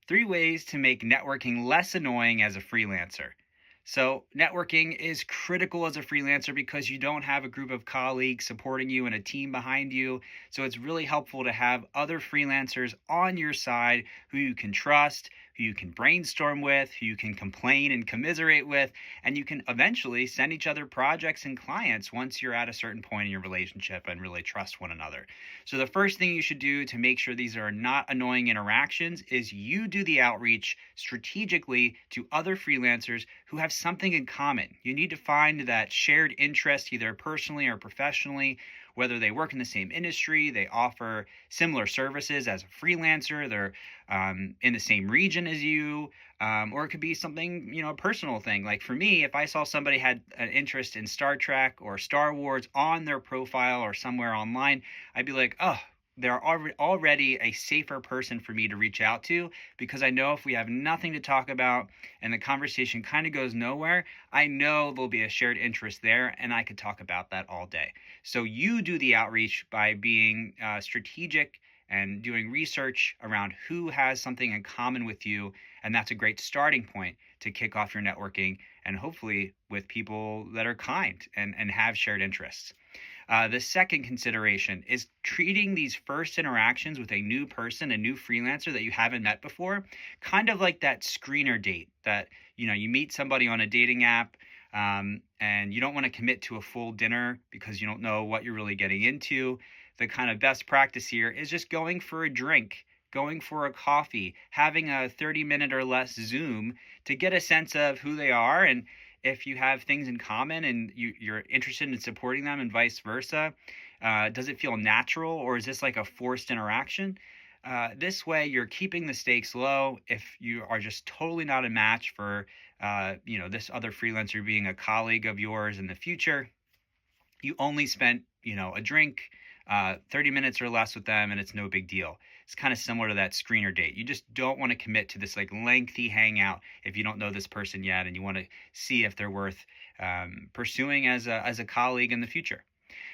Three ways to make networking less annoying as a freelancer. So, networking is critical as a freelancer because you don't have a group of colleagues supporting you and a team behind you. So, it's really helpful to have other freelancers on your side who you can trust, who you can brainstorm with, who you can complain and commiserate with, and you can eventually send each other projects and clients once you're at a certain point in your relationship and really trust one another. So, the first thing you should do to make sure these are not annoying interactions is you do the outreach strategically to other freelancers who have something in common. You need to find that shared interest, either personally or professionally, whether they work in the same industry, they offer similar services as a freelancer, they're in the same region as you, or it could be something, a personal thing. Like for me, if I saw somebody had an interest in Star Trek or Star Wars on their profile or somewhere online, I'd be like, oh, they're already a safer person for me to reach out to, because I know if we have nothing to talk about and the conversation kind of goes nowhere, I know there'll be a shared interest there and I could talk about that all day. So you do the outreach by being strategic and doing research around who has something in common with you. And that's a great starting point to kick off your networking, and hopefully with people that are kind and have shared interests. The second consideration is treating these first interactions with a new person, a new freelancer that you haven't met before, kind of like that screener date that, you meet somebody on a dating app, and you don't want to commit to a full dinner because you don't know what you're really getting into. The kind of best practice here is just going for a drink, going for a coffee, having a 30-minute or less Zoom to get a sense of who they are, and if you have things in common and you're interested in supporting them and vice versa. Does it feel natural, or is this like a forced interaction? This way, you're keeping the stakes low. If you are just totally not a match for, this other freelancer being a colleague of yours in the future, you only spent, a drink, 30 minutes or less with them, and it's no big deal. It's kind of similar to that screener date. You just don't want to commit to this like lengthy hangout if you don't know this person yet, and you want to see if they're worth pursuing as a colleague in the future.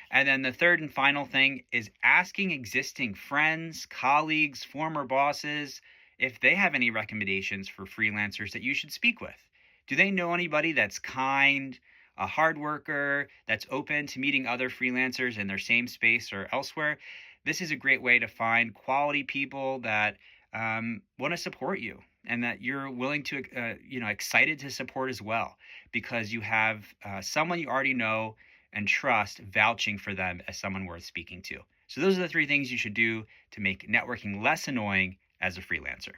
And then the third and final thing is asking existing friends, colleagues, former bosses, if they have any recommendations for freelancers that you should speak with. Do they know anybody that's kind, a hard worker, that's open to meeting other freelancers in their same space or elsewhere? This is a great way to find quality people that want to support you, and that you're willing to, excited to support as well, because you have someone you already know and trust vouching for them as someone worth speaking to. So those are the three things you should do to make networking less annoying as a freelancer.